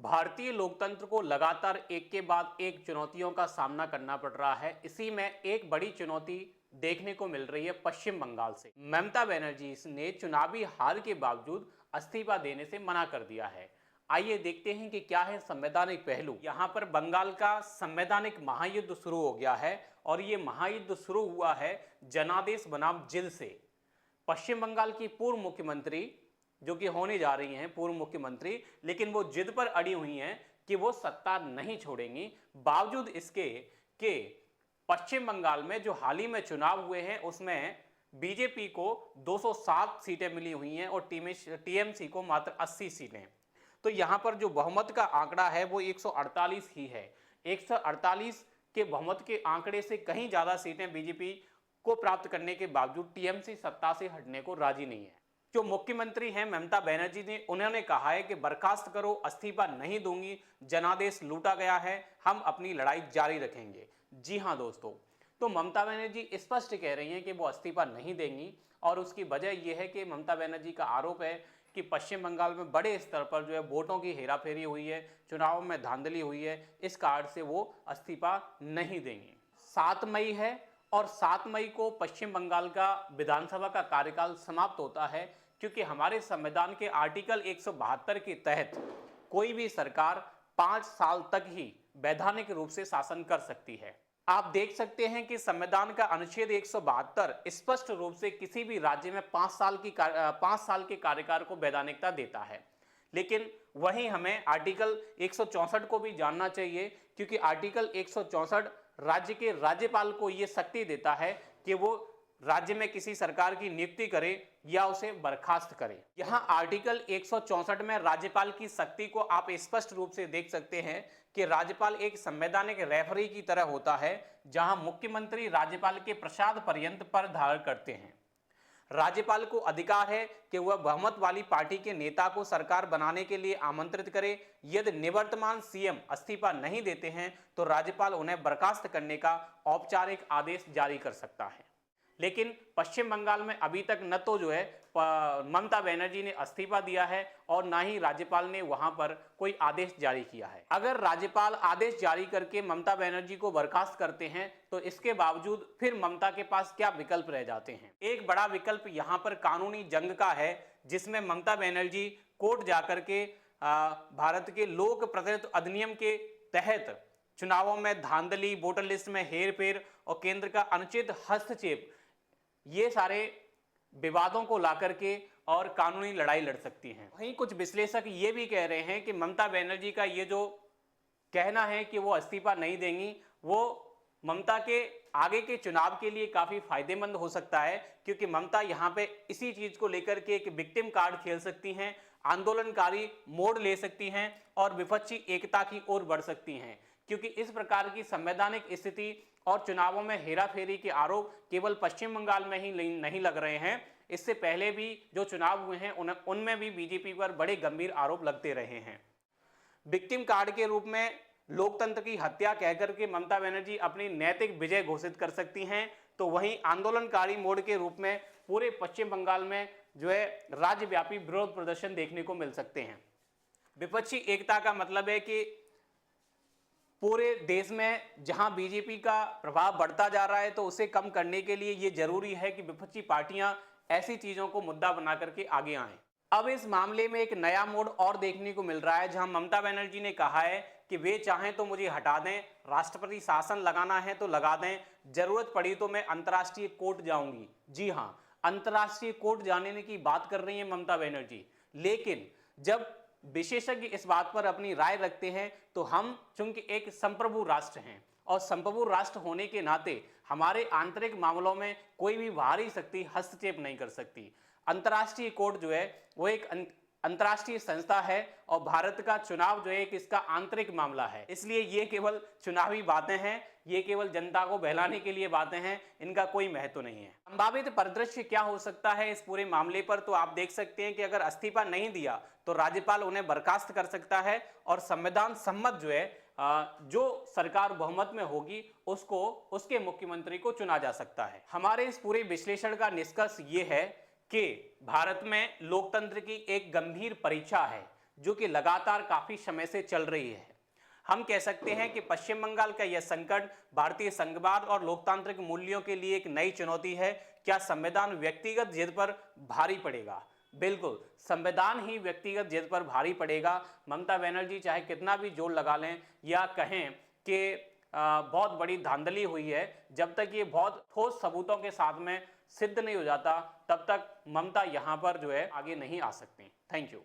भारतीय लोकतंत्र को लगातार एक के बाद एक चुनौतियों का सामना करना पड़ रहा है। इसी में एक बड़ी चुनौती देखने को मिल रही है पश्चिम बंगाल से। ममता बनर्जी ने चुनावी हार के बावजूद इस्तीफा देने से मना कर दिया है। आइए देखते हैं कि क्या है संवैधानिक पहलू। यहाँ पर बंगाल का संवैधानिक महायुद्ध शुरू हो गया है और ये महायुद्ध शुरू हुआ है जनादेश बनाम जिद से। पश्चिम बंगाल की पूर्व मुख्यमंत्री जो कि होने जा रही हैं पूर्व मुख्यमंत्री, लेकिन वो जिद पर अड़ी हुई हैं कि वो सत्ता नहीं छोड़ेंगी। बावजूद इसके कि पश्चिम बंगाल में जो हाल ही में चुनाव हुए हैं उसमें बीजेपी को 207 सीटें मिली हुई हैं और टीएमसी को मात्र 80 सीटें। तो यहां पर जो बहुमत का आंकड़ा है वो 148 ही है। 148 के बहुमत के आंकड़े से कहीं ज्यादा सीटें बीजेपी को प्राप्त करने के बावजूद टीएमसी सत्ता से हटने को राजी नहीं है। जो मुख्यमंत्री हैं ममता बनर्जी ने उन्होंने कहा है कि बर्खास्त करो, इस्तीफा नहीं दूंगी, जनादेश लूटा गया है, हम अपनी लड़ाई जारी रखेंगे। जी हां दोस्तों, तो ममता बनर्जी स्पष्ट कह रही हैं कि वो इस्तीफा नहीं देंगी और उसकी वजह यह है कि ममता बनर्जी का आरोप है कि पश्चिम बंगाल में बड़े स्तर पर जो है वोटों की हेराफेरी हुई है, चुनाव में धांधली हुई है, इस कारण से वो इस्तीफा नहीं देंगी। 7 मई है और 7 मई को पश्चिम बंगाल का विधानसभा का कार्यकाल समाप्त होता है, क्योंकि हमारे संविधान के आर्टिकल 172 के तहत कोई भी सरकार 5 साल तक ही वैधानिक रूप से शासन कर सकती है। आप देख सकते हैं कि संविधान का अनुच्छेद 172 स्पष्ट रूप से किसी भी राज्य में 5 साल के कार्यकाल को वैधानिकता देता है। लेकिन वहीं हमें आर्टिकल 164 को भी जानना चाहिए, क्योंकि आर्टिकल 164 राज्य के राज्यपाल को यह शक्ति देता है कि वो राज्य में किसी सरकार की नियुक्ति करे या उसे बर्खास्त करे। यहां आर्टिकल 164 में राज्यपाल की शक्ति को आप स्पष्ट रूप से देख सकते हैं कि राज्यपाल एक संवैधानिक रेफरी की तरह होता है, जहां मुख्यमंत्री राज्यपाल के प्रसाद पर्यंत पर धारण करते हैं। राज्यपाल को अधिकार है कि वह बहुमत वाली पार्टी के नेता को सरकार बनाने के लिए आमंत्रित करे। यदि निवर्तमान सीएम इस्तीफा नहीं देते हैं तो राज्यपाल उन्हें बर्खास्त करने का औपचारिक आदेश जारी कर सकता है। लेकिन पश्चिम बंगाल में अभी तक न तो जो है ममता बनर्जी ने इस्तीफा दिया है और ना ही राज्यपाल ने वहां पर कोई आदेश जारी किया है। अगर राज्यपाल आदेश जारी करके ममता बनर्जी को बर्खास्त करते हैं तो इसके बावजूद फिर ममता के पास क्या विकल्प रह जाते हैं। एक बड़ा विकल्प यहां पर कानूनी जंग का है, जिसमें ममता बनर्जी कोर्ट जाकर के भारत के लोक प्रतिनिधित्व अधिनियम के तहत चुनावों में धांधली, वोटर लिस्ट में हेरफेर और केंद्र का अनुचित हस्तक्षेप, ये सारे विवादों को लाकर के और कानूनी लड़ाई लड़ सकती हैं। वहीं कुछ विश्लेषक ये भी कह रहे हैं कि ममता बनर्जी का ये जो कहना है कि वो इस्तीफा नहीं देंगी, वो ममता के आगे के चुनाव के लिए काफी फायदेमंद हो सकता है, क्योंकि ममता यहाँ पे इसी चीज को लेकर के एक विक्टिम कार्ड खेल सकती हैं, आंदोलनकारी मोड़ ले सकती हैं और विपक्षी एकता की ओर बढ़ सकती हैं। क्योंकि इस प्रकार की संवैधानिक स्थिति और चुनावों में हेराफेरी के आरोप केवल पश्चिम बंगाल में ही नहीं लग रहे हैं, इससे पहले भी जो चुनाव हुए हैं उनमें भी बीजेपी पर बड़े गंभीर आरोप लगते रहे हैं। विक्टिम कार्ड के रूप में लोकतंत्र की हत्या कहकर के ममता बनर्जी अपनी नैतिक विजय घोषित कर सकती हैं, तो वहीं आंदोलनकारी मोड के रूप में पूरे पश्चिम बंगाल में जो है राज्यव्यापी विरोध प्रदर्शन देखने को मिल सकते हैं। विपक्षी एकता का मतलब है कि पूरे देश में जहां बीजेपी का प्रभाव बढ़ता जा रहा है तो उसे कम करने के लिए यह जरूरी है कि विपक्षी पार्टियां ऐसी चीजों को मुद्दा बना करके आगे आएं। अब इस मामले में एक नया मोड़ और देखने को मिल रहा है, जहां ममता बनर्जी ने कहा है कि वे चाहें तो मुझे हटा दें, राष्ट्रपति शासन लगाना है तो लगा दें, जरूरत पड़ी तो मैं अंतर्राष्ट्रीय कोर्ट जाऊंगी। जी हां, अंतर्राष्ट्रीय कोर्ट जाने की बात कर रही है ममता बनर्जी। लेकिन जब विशेषज्ञ इस बात पर अपनी राय रखते हैं तो हम चूंकि एक संप्रभु राष्ट्र हैं और संप्रभु राष्ट्र होने के नाते हमारे आंतरिक मामलों में कोई भी बाहरी शक्ति हस्तक्षेप नहीं कर सकती। अंतर्राष्ट्रीय कोर्ट जो है वो एक अंतर्राष्ट्रीय संस्था है और भारत का चुनाव जो है एक इसका आंतरिक मामला है। इसलिए ये केवल चुनावी बातें हैं, ये केवल जनता को बहलाने के लिए बातें हैं, इनका कोई महत्व नहीं है। संभावित परिदृश्य क्या हो सकता है इस पूरे मामले पर, तो आप देख सकते हैं कि अगर इस्तीफा नहीं दिया तो राज्यपाल उन्हें बर्खास्त कर सकता है और संविधान सम्मत जो है जो सरकार बहुमत में होगी उसको उसके मुख्यमंत्री को चुना जा सकता है। हमारे इस पूरे विश्लेषण का निष्कर्ष ये है कि भारत में लोकतंत्र की एक गंभीर परीक्षा है, जो कि लगातार काफी समय से चल रही है। हम कह सकते हैं कि पश्चिम बंगाल का यह संकट भारतीय संघवाद और लोकतांत्रिक मूल्यों के लिए एक नई चुनौती है। क्या संविधान व्यक्तिगत जिद पर भारी पड़ेगा? बिल्कुल, संविधान ही व्यक्तिगत जिद पर भारी पड़ेगा। ममता बनर्जी चाहे कितना भी जोर लगा लें या कहें कि बहुत बड़ी धांधली हुई है, जब तक ये बहुत ठोस सबूतों के साथ में सिद्ध नहीं हो जाता, तब तक ममता यहां पर जो है आगे नहीं आ सकती। Thank you.